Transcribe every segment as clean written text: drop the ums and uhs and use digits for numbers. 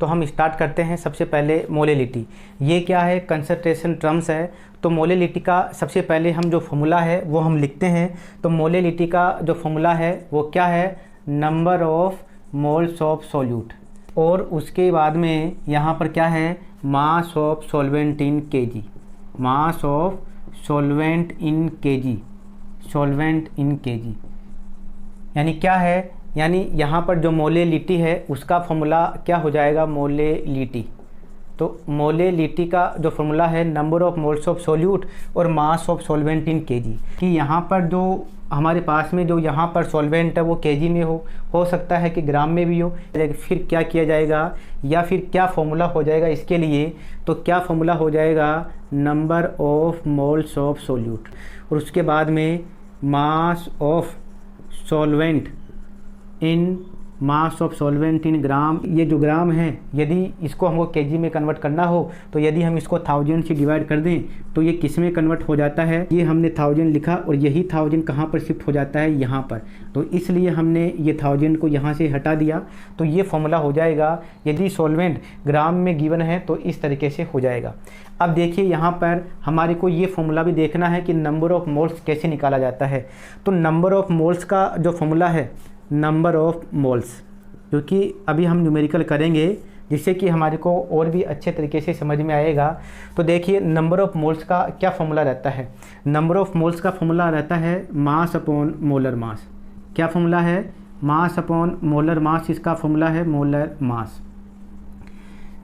तो हम स्टार्ट करते हैं। सबसे पहले मोलेलिटी, ये क्या है, कंसंट्रेशन टर्म्स है। तो मोलेलिटी का सबसे पहले हम जो फॉर्मूला है वो हम लिखते हैं। तो मोलेलिटी का जो फॉर्मूला है वो क्या है, number of moles of solute, और उसके बाद में यहाँ पर क्या है, मास of solvent in KG, mass of solvent in KG, solvent in KG. यानी क्या है, यानी यहाँ पर जो मोलेलिटी है उसका फॉर्मूला क्या हो जाएगा, मोलेलिटी। तो मोलेलिटी का जो फॉर्मूला है number of moles of solute और mass of solvent in KG, कि यहाँ पर जो हमारे पास में जो यहाँ पर सॉल्वेंट है वो केजी में हो सकता है कि ग्राम में भी हो। फिर क्या किया जाएगा, या फिर क्या फॉर्मूला हो जाएगा इसके लिए, तो क्या फॉर्मूला हो जाएगा, number of moles of solute, और उसके बाद में mass of solvent in, mass of solvent in gram. ये जो ग्राम है यदि इसको हमको केजी में कन्वर्ट करना हो तो यदि हम इसको 1000 से डिवाइड कर दें तो ये किस में कन्वर्ट हो जाता है, ये हमने 1000 लिखा और यही 1000 कहाँ पर शिफ्ट हो जाता है, यहाँ पर। तो इसलिए हमने ये 1000 को यहाँ से हटा दिया। तो ये फॉर्मूला हो जाएगा, यदि सॉल्वेंट ग्राम में गिवन है तो इस तरीके से हो जाएगा। अब देखिए यहाँ पर हमारे को ये फॉर्मूला भी देखना है कि नंबर ऑफ मोल्स कैसे निकाला जाता है। तो नंबर ऑफ मोल्स का जो फॉर्मूला है, नंबर ऑफ मोल्स, क्योंकि अभी हम न्यूमेरिकल करेंगे जिससे कि हमारे को और भी अच्छे तरीके से समझ में आएगा। तो देखिए नंबर ऑफ मोल्स का क्या फॉर्मूला रहता है, नंबर ऑफ मोल्स का फॉर्मूला रहता है मास अपॉन मोलर मास। क्या फॉर्मूला है, मास अपॉन मोलर मास, इसका फॉर्मूला है molar mass.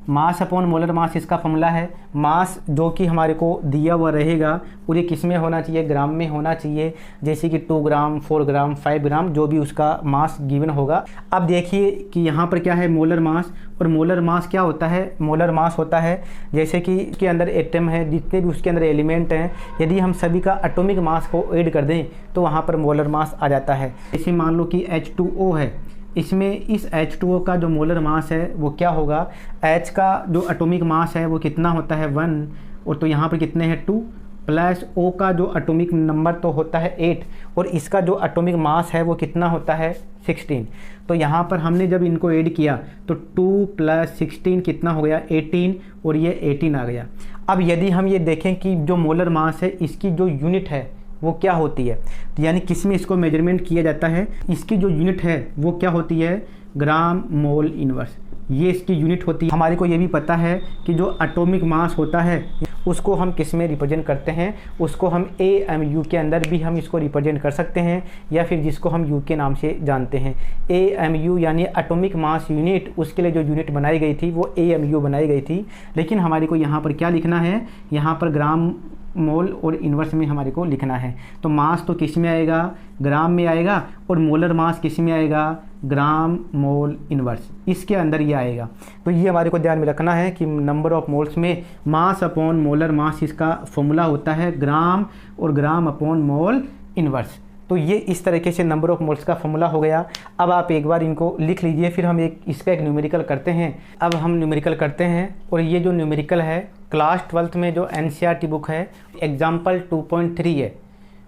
Mass upon molar mass इसका फॉर्मूला है। मास जो कि हमारे को दिया हुआ रहेगा पूरे किस में होना चाहिए, ग्राम में होना चाहिए, जैसे कि 2 ग्राम, 4 ग्राम, 5 ग्राम, जो भी उसका मास गिवन होगा। अब देखिए कि यहाँ पर क्या है, मोलर मास। और मोलर मास क्या होता है, मोलर मास होता है जैसे कि इसके अंदर एटम है, जितने भी उसके अंदर एलिमेंट हैं, यदि हम सभी का एटॉमिक मास को ऐड कर दें तो वहाँ पर मोलर मास आ जाता है। जैसे मान लो कि H2O है, इसमें इस H2O का जो मोलर मास है वो क्या होगा, H का जो एटॉमिक मास है वो कितना होता है 1, और तो यहाँ पर कितने हैं 2, प्लस O का जो एटॉमिक नंबर तो होता है 8, और इसका जो एटॉमिक मास है वो कितना होता है 16। तो यहाँ पर हमने जब इनको ऐड किया तो 2 + 16 कितना हो गया 18, और ये 18 आ गया। अब यदि हम ये देखें कि जो मोलर मास है इसकी जो यूनिट है वो क्या होती है, तो यानी किस में इसको मेजरमेंट किया जाता है, इसकी जो यूनिट है वो क्या होती है, ग्राम मोल इनवर्स, ये इसकी यूनिट होती है। हमारे को ये भी पता है कि जो एटॉमिक मास होता है उसको हम किस में रिप्रेजेंट करते हैं, उसको हम AMU के अंदर भी हम इसको रिप्रेजेंट कर सकते हैं, या फिर जिसको हम U के नाम से जानते हैं। AMU यानी एटॉमिक मास यूनिट, उसके लिए जो यूनिट बनाई गई थी वो AMU बनाई गई थी। लेकिन हमारे को यहाँ पर क्या लिखना है, यहाँ पर ग्राम मोल और इन्वर्स में हमारे को लिखना है। तो मास तो किस में आएगा, ग्राम में आएगा, और मोलर मास किस में आएगा, ग्राम मोल इन्वर्स, इसके अंदर ये आएगा। तो ये हमारे को ध्यान में रखना है कि नंबर ऑफ मोल्स में मास अपॉन मोलर मास इसका फॉर्मूला होता है ग्राम, और ग्राम अपॉन मोल इन्वर्स। तो ये इस तरीके से नंबर ऑफ मोल्स का फॉर्मूला हो गया। अब आप एक बार इनको लिख लीजिए, फिर हम इसका एक न्यूमेरिकल करते हैं। अब हम न्यूमेरिकल करते हैं, और ये जो न्यूमेरिकल है क्लास 12th में जो NCERT बुक है एग्जाम्पल 2.3 है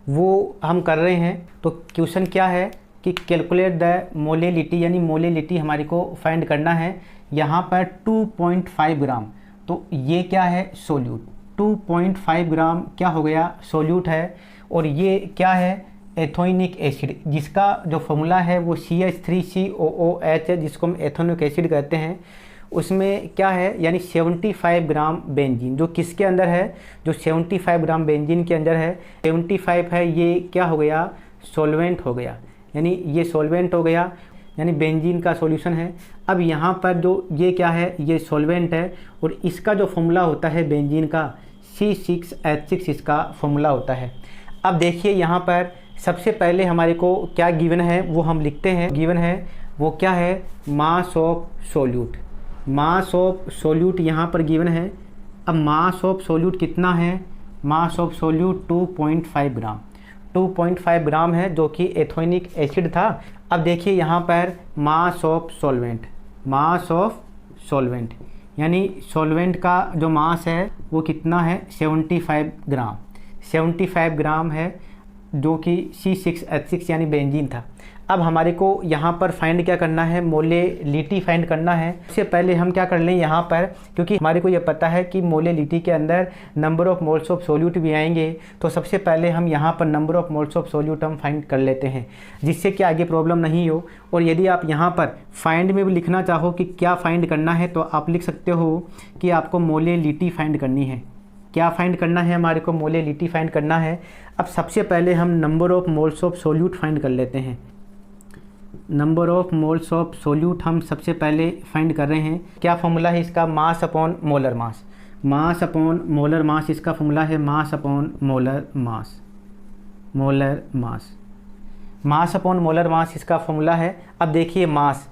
वो हम कर रहे हैं। तो क्वेश्चन क्या है कि कैलकुलेट द मोलेलिटी, यानी मोलेलिटी हमारे को फाइंड करना है। यहाँ पर 2.5 ग्राम, तो ये क्या है, सोल्यूट। 2.5 ग्राम क्या हो गया, सोल्यूट है। और ये क्या है, एथोनिक एसिड, जिसका जो फॉर्मूला है वो CH3COOH है, जिसको हम एथोनिक एसिड कहते हैं। उसमें क्या है, यानी 75 ग्राम बेंजीन, जो किसके अंदर है, जो 75 ग्राम बेंजीन के अंदर है। 75 है, ये क्या हो गया, सॉल्वेंट हो गया, यानी ये सॉल्वेंट हो गया, यानी बेंजीन का सॉल्यूशन है। अब यहाँ पर जो ये क्या है, ये सॉल्वेंट है, और इसका जो फॉर्मूला होता है बेंजीन का C6H6 इसका फॉर्मूला होता है। अब देखिए यहाँ पर सबसे पहले हमारे को क्या गिवन है वो हम लिखते हैं। गिवन है वो क्या है, mass of solute, mass of solute यहाँ पर गिवन है। अब मास ऑफ सोल्यूट कितना है, मास ऑफ सोल्यूट 2.5 ग्राम, 2.5 ग्राम है, जो कि एथोनिक एसिड था। अब देखिए यहाँ पर मास of solvent, mass of solvent, यानी सॉल्वेंट का जो मास है वो कितना है, 75 ग्राम, 75 ग्राम है, जो कि C6H6 यानी बेंजीन था। अब हमारे को यहाँ पर फाइंड क्या करना है, मोलेलिटी फाइंड करना है। इससे पहले हम क्या कर लें यहाँ पर, क्योंकि हमारे को ये पता है कि मोलेलिटी के अंदर number of moles of solute भी आएंगे, तो सबसे पहले हम यहाँ पर number of moles of solute हम फाइंड कर लेते हैं, जिससे कि आगे प्रॉब्लम नहीं हो। और यदि आप यहाँ पर फाइंड में भी लिखना चाहो कि क्या फाइंड करना है, तो आप लिख सकते हो कि आपको मोलेलिटी फाइंड करनी है। क्या फाइंड करना है, हमारे को मोलेलिटी फाइंड करना है। अब सबसे पहले हम number of moles of solute find कर लेते हैं। Number of moles of solute हम सबसे पहले फाइंड कर रहे हैं। क्या फॉर्मूला है इसका, mass upon molar mass. Mass upon molar mass इसका फॉर्मूला है mass upon molar mass. Molar mass, mass upon molar mass इसका फॉर्मूला है। अब देखिए मास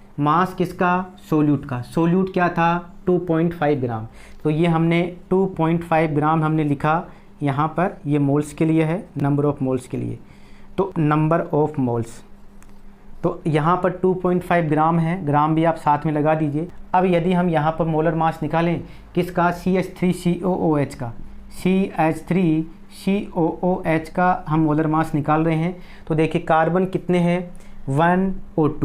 किसका, सोल्यूट का। सोल्यूट क्या था, 2.5 ग्राम। तो ये हमने 2.5 ग्राम हमने लिखा यहाँ पर, ये मोल्स के लिए है, नंबर ऑफ मोल्स के लिए। तो नंबर ऑफ मोल्स, तो यहाँ पर 2.5 ग्राम है, ग्राम भी आप साथ में लगा दीजिए। अब यदि हम यहाँ पर मोलर मास निकालें किसका, CH3COOH का, CH3COOH का हम मोलर मास निकाल रहे हैं। तो देखिए कार्बन कितने हैं, 1 और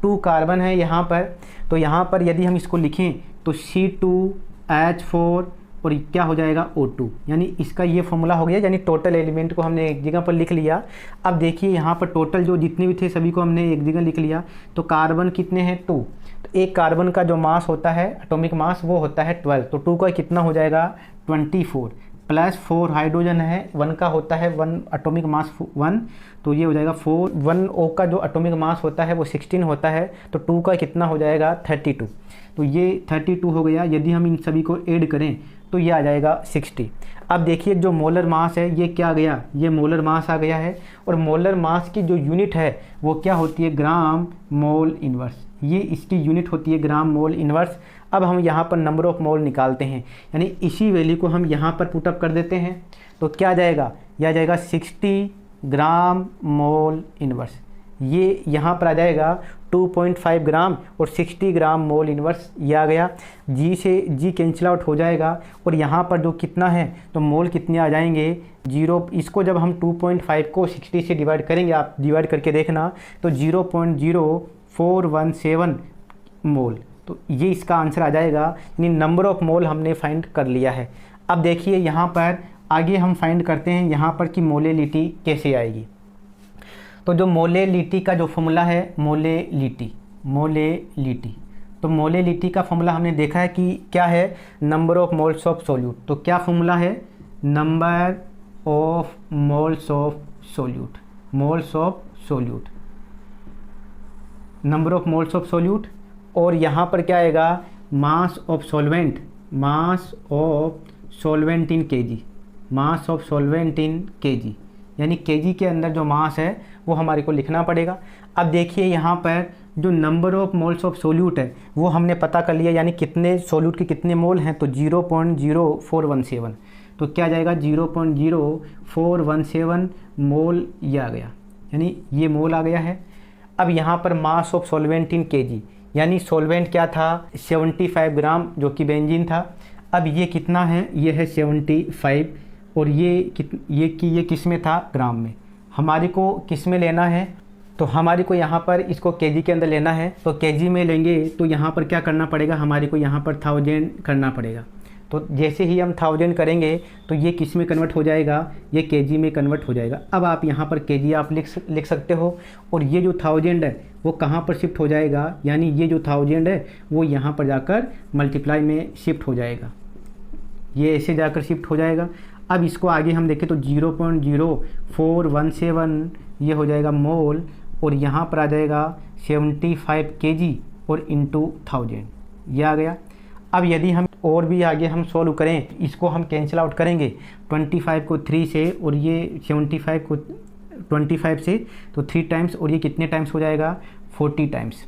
2 कार्बन है यहाँ पर। तो यहाँ पर यदि हम इसको लिखें तो C2H4 और क्या हो जाएगा, O2, यानी इसका ये फॉर्मूला हो गया। यानी टोटल एलिमेंट को हमने एक जगह पर लिख लिया। अब देखिए यहाँ पर टोटल जो जितने भी थे सभी को हमने एक जगह लिख लिया। तो कार्बन कितने हैं, 2। तो एक कार्बन का जो मास होता है, एटॉमिक मास, वो होता है 12। तो 2 का कितना हो जाएगा, 24 प्लस 4 हाइड्रोजन है, 1 का होता है 1 एटॉमिक मास 1, तो ये हो जाएगा 4। 1O का जो एटॉमिक मास होता है वो 16 होता है। तो 2 का कितना हो जाएगा, 32। तो ये 32 हो गया। यदि हम इन सभी को ऐड करें तो ये आ जाएगा 60। अब देखिए जो मोलर मास है ये क्या गया, ये मोलर मास आ गया है। और मोलर मास की जो यूनिट है वो क्या होती है, ग्राम मोल इनवर्स। ये इसकी यूनिट होती है ग्राम मोल इनवर्स। अब हम यहाँ पर नंबर ऑफ मोल निकालते हैं, यानी इसी वैल्यू को हम यहाँ पर पुटअप कर देते हैं। तो क्या जाएगा, यह आ जाएगा 60 ग्राम मोल इनवर्स। ये यहाँ पर आ जाएगा 2.5 ग्राम और 60 ग्राम मोल इनवर्स, ये आ गया। जी से जी कैंसिल आउट हो जाएगा। और यहाँ पर जो कितना है, तो मोल कितने आ जाएंगे, 0। इसको जब हम 2.5 को 60 से डिवाइड करेंगे, आप डिवाइड करके देखना, तो 0.0417 मोल। तो ये इसका आंसर आ जाएगा। यानी नंबर ऑफ मोल हमने फाइंड कर लिया है। अब देखिए यहाँ पर आगे हम फाइंड करते हैं यहाँ पर कि मोलेलिटी कैसे आएगी। तो जो मोलेलिटी का जो फॉर्मूला है, मोलेलिटी, तो मोलेलिटी का फॉर्मूला हमने देखा है कि क्या है, number of moles of solute. तो क्या फॉर्मूला है, number of moles of solute, moles of solute, number of moles of solute. और यहाँ पर क्या आएगा, मास of solvent, mass of solvent in KG, mass of solvent in KG, यानी KG के अंदर जो मास है वो हमारे को लिखना पड़ेगा। अब देखिए यहाँ पर जो number of moles of solute है वो हमने पता कर लिया, यानी कितने सोल्यूट के कितने मोल हैं, तो 0.0417। तो क्या जाएगा, 0.0417 मोल, ये आ गया, यानी ये मोल आ गया है। अब यहाँ पर मास ऑफ सॉल्वेंट इन केजी, यानी सॉल्वेंट क्या था, 75 ग्राम, जो कि बेंजीन था। अब ये कितना है, ये है 75, और ये किस में था, ग्राम में। हमारे को किस में लेना है, तो हमारे को यहाँ पर इसको केजी के अंदर लेना है। तो केजी में लेंगे तो यहाँ पर क्या करना पड़ेगा, हमारे को यहाँ पर 1000 करना पड़ेगा। तो जैसे ही हम 1000 करेंगे तो ये किस में कन्वर्ट हो जाएगा, ये केजी में कन्वर्ट हो जाएगा। अब आप यहाँ पर केजी आप लिख सकते हो। और ये जो 1000 है वो कहाँ पर शिफ्ट हो जाएगा, यानी ये जो 1000 है वो यहाँ पर जाकर मल्टीप्लाई में शिफ्ट हो जाएगा, ये ऐसे जाकर शिफ्ट हो जाएगा। अब इसको आगे हम देखें तो 0.0417 ये हो जाएगा मोल, और यहाँ पर आ जाएगा 75 kg और इंटू 1000, ये आ गया। अब यदि हम और भी आगे हम सॉल्व करें, इसको हम कैंसिल आउट करेंगे, 25 को 3 से और ये 75 को 25 से, तो 3 टाइम्स, और ये कितने टाइम्स हो जाएगा, 40 टाइम्स।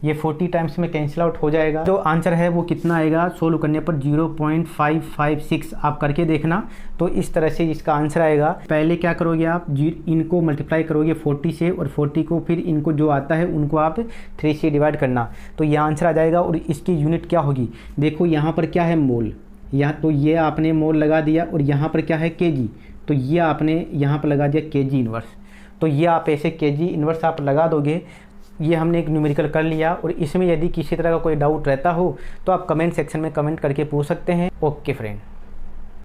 ये 40 टाइम्स में कैंसिल आउट हो जाएगा। जो आंसर है वो कितना आएगा, सोल्व करने पर 0.556 आप करके देखना। तो इस तरह से इसका आंसर आएगा। पहले क्या करोगे आप, इनको मल्टीप्लाई करोगे 40 से, और 40 को फिर इनको जो आता है उनको आप 3 से डिवाइड करना, तो ये आंसर आ जाएगा। और इसकी यूनिट क्या होगी, देखो यहाँ पर क्या है, मोल, यहाँ तो ये आपने मोल लगा दिया, और यहाँ पर क्या है, केजी, तो ये आपने यहाँ पर लगा दिया केजी इनवर्स। तो ये आप ऐसे केजी इन्वर्स आप लगा दोगे। ये हमने एक न्यूमेरिकल कर लिया, और इसमें यदि किसी तरह का कोई डाउट रहता हो तो आप कमेंट सेक्शन में कमेंट करके पूछ सकते हैं। Okay friend.